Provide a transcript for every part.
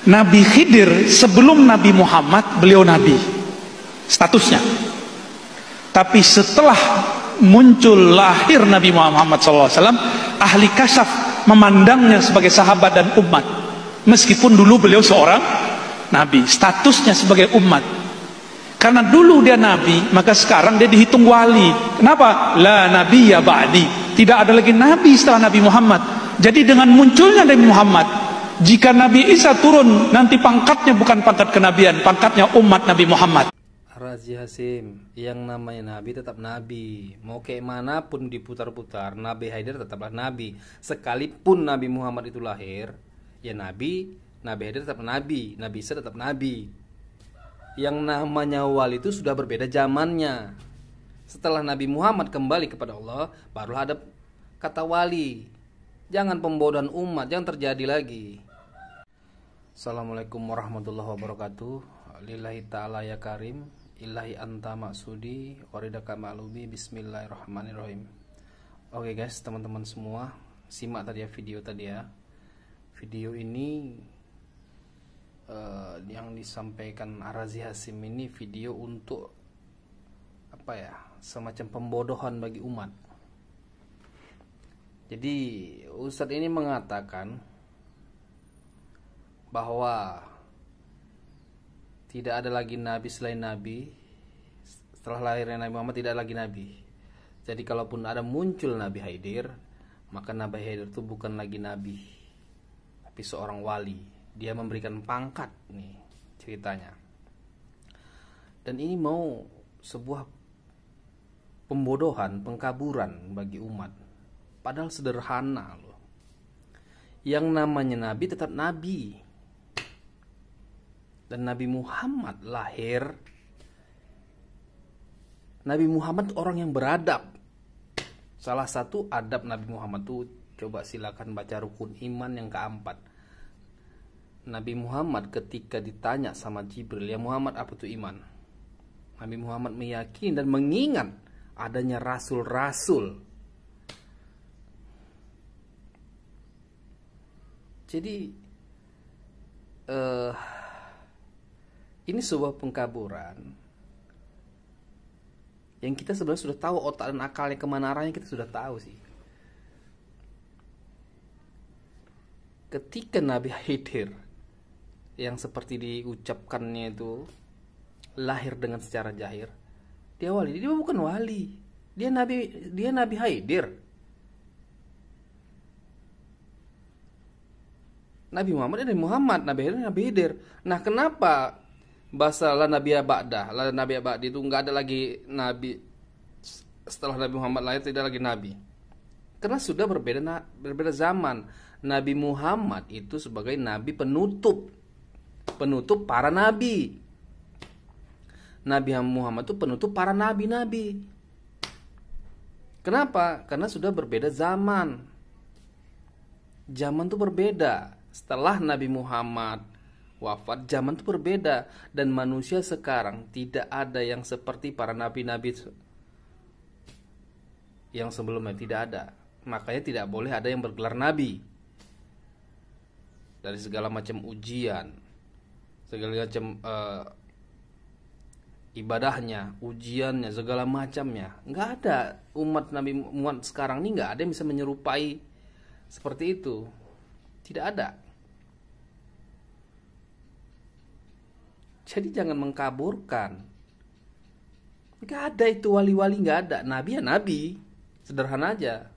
Nabi Khidir sebelum Nabi Muhammad beliau nabi statusnya. Tapi setelah muncul lahir Nabi Muhammad SAW, ahli kasyaf memandangnya sebagai sahabat dan umat. Meskipun dulu beliau seorang nabi, statusnya sebagai umat. Karena dulu dia nabi, maka sekarang dia dihitung wali. Kenapa? La nabiyya ba'di. Tidak ada lagi nabi setelah Nabi Muhammad. Jadi dengan munculnya Nabi Muhammad, jika Nabi Isa turun, nanti pangkatnya bukan pangkat kenabian, pangkatnya umat Nabi Muhammad. Razi Hasim, yang namanya nabi tetap nabi. Mau kayak manapun diputar-putar, Nabi Haidir tetaplah nabi. Sekalipun Nabi Muhammad itu lahir, ya nabi, Nabi Haidir tetap nabi, Nabi Isa tetap nabi. Yang namanya wali itu sudah berbeda zamannya. Setelah Nabi Muhammad kembali kepada Allah, barulah ada kata wali. Jangan pembodohan umat, jangan terjadi lagi. Assalamualaikum warahmatullahi wabarakatuh. Lillahi ta'ala ya karim, ilahi anta maksudi, waridaka ma'lubi, bismillahirrahmanirrahim. Oke guys, teman-teman semua, simak tadi ya video tadi ya. Video ini yang disampaikan Razi Hasim ini video untuk apa ya, semacam pembodohan bagi umat. Jadi Ustadz ini mengatakan bahwa tidak ada lagi nabi selain nabi. Setelah lahirnya Nabi Muhammad tidak ada lagi nabi. Jadi kalaupun ada muncul Nabi Haidir, maka Nabi Haidir itu bukan lagi nabi, tapi seorang wali. Dia memberikan pangkat nih ceritanya. Dan ini mau sebuah pembodohan, pengkaburan bagi umat. Padahal sederhana loh. Yang namanya nabi tetap nabi. Dan Nabi Muhammad lahir, Nabi Muhammad orang yang beradab. Salah satu adab Nabi Muhammad tuh, coba silakan baca rukun iman yang keempat. Nabi Muhammad ketika ditanya sama Jibril, ya Muhammad apa itu iman? Nabi Muhammad meyakini dan mengingat adanya rasul-rasul. Jadi ini sebuah pengkaburan yang kita sebenarnya sudah tahu otak dan akalnya kemana arahnya, kita sudah tahu sih. Ketika Nabi Haidir yang seperti diucapkannya itu lahir dengan secara jahir, dia wali. Dia bukan wali, dia Nabi Haidir. Nabi Muhammad dan Nabi Haidir, Nabi Haidir. Nah, kenapa bahasa la nabiyya ba'dah, la nabiyya ba'di itu enggak ada lagi nabi setelah Nabi Muhammad lahir, tidak lagi nabi? Karena sudah berbeda zaman. Nabi Muhammad itu sebagai nabi penutup para nabi. Nabi Muhammad itu penutup para nabi-nabi. Kenapa? Karena sudah berbeda zaman. Zaman itu berbeda. Setelah Nabi Muhammad wafat, zaman itu berbeda. Dan manusia sekarang tidak ada yang seperti para nabi-nabi yang sebelumnya, tidak ada. Makanya tidak boleh ada yang bergelar nabi. Dari segala macam ujian, segala macam ibadahnya, ujiannya, segala macamnya, nggak ada. Umat Nabi Muhammad sekarang ini nggak ada yang bisa menyerupai seperti itu. Tidak ada. Jadi jangan mengkaburkan. Nggak ada itu wali-wali, nggak ada. Nabi ya nabi, sederhana aja.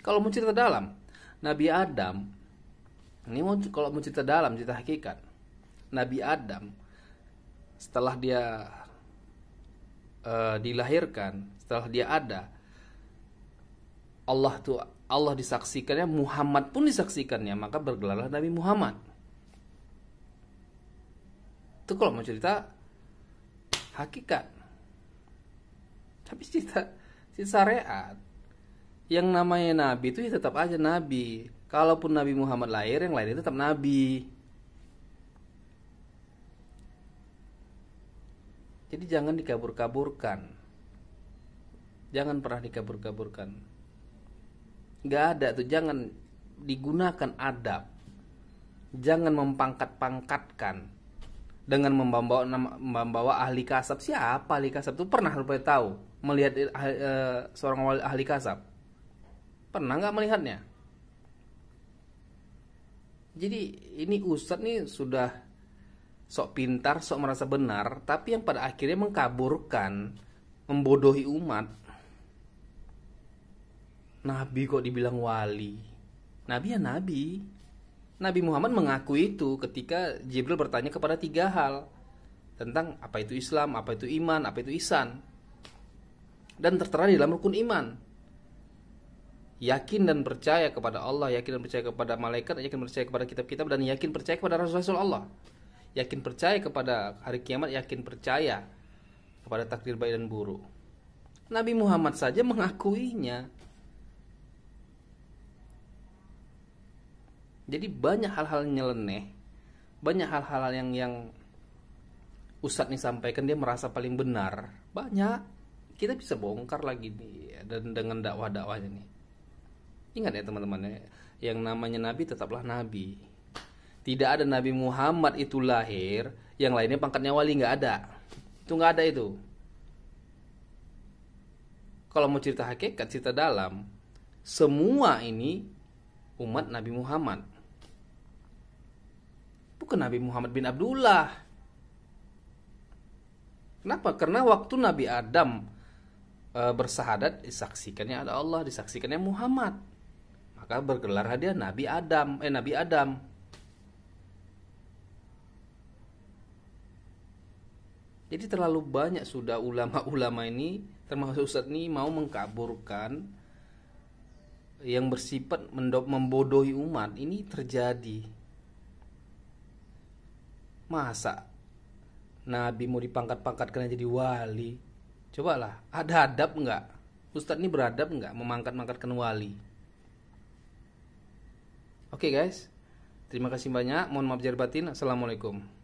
Kalau mau cerita dalam, Nabi Adam, ini kalau mau cerita dalam, cerita hakikat, Nabi Adam setelah dia dilahirkan, setelah dia ada, Allah disaksikannya, Muhammad pun disaksikannya, maka bergelarlah Nabi Muhammad. Itu kalau mau cerita hakikat. Tapi cerita syariat, yang namanya nabi itu ya tetap aja nabi. Kalaupun Nabi Muhammad lahir, yang lain itu tetap nabi. Jadi jangan dikabur-kaburkan. Jangan pernah dikabur-kaburkan. Gak ada tuh, jangan digunakan adab. Jangan mempangkat-pangkatkan dengan membawa ahli kasab. Siapa ahli kasab itu? Pernah lu tahu melihat seorang ahli kasab? Pernah nggak melihatnya? Jadi ini ustadz nih sudah sok pintar, sok merasa benar, tapi yang pada akhirnya mengkaburkan, membodohi umat. Nabi kok dibilang wali? Nabi ya nabi. Nabi Muhammad mengakui itu ketika Jibril bertanya kepada 3 hal tentang apa itu Islam, apa itu iman, apa itu ihsan. Dan tertera di dalam rukun iman. Yakin dan percaya kepada Allah, yakin dan percaya kepada malaikat, yakin percaya kepada kitab-kitab, dan yakin percaya kepada Rasul Allah. Yakin percaya kepada hari kiamat, yakin percaya kepada takdir baik dan buruk. Nabi Muhammad saja mengakuinya. Jadi banyak hal-hal nyeleneh, banyak hal-hal yang Ustadz nih sampaikan dia merasa paling benar. Banyak. Kita bisa bongkar lagi nih dan dengan dakwah-dakwahnya nih. Ingat ya teman-teman ya, yang namanya nabi tetaplah nabi. Tidak ada Nabi Muhammad itu lahir, yang lainnya pangkatnya wali, nggak ada. Itu nggak ada itu. Kalau mau cerita hakikat, cerita dalam, semua ini umat Nabi Muhammad. Bukan Nabi Muhammad bin Abdullah. Kenapa? Karena waktu Nabi Adam bersahadat, disaksikannya ada Allah, disaksikannya Muhammad. Maka bergelar dia Nabi Adam. Nabi Adam. Jadi terlalu banyak sudah ulama-ulama ini, termasuk Ustadz ini, mau mengkaburkan yang bersifat membodohi umat. Ini terjadi. Masa Nabi mau dipangkat-pangkatkan jadi wali? Cobalah, ada adab enggak? Ustadz ini beradab enggak memangkat-mangkatkan wali? Oke guys, terima kasih banyak. Mohon maaf lahir batin. Assalamualaikum.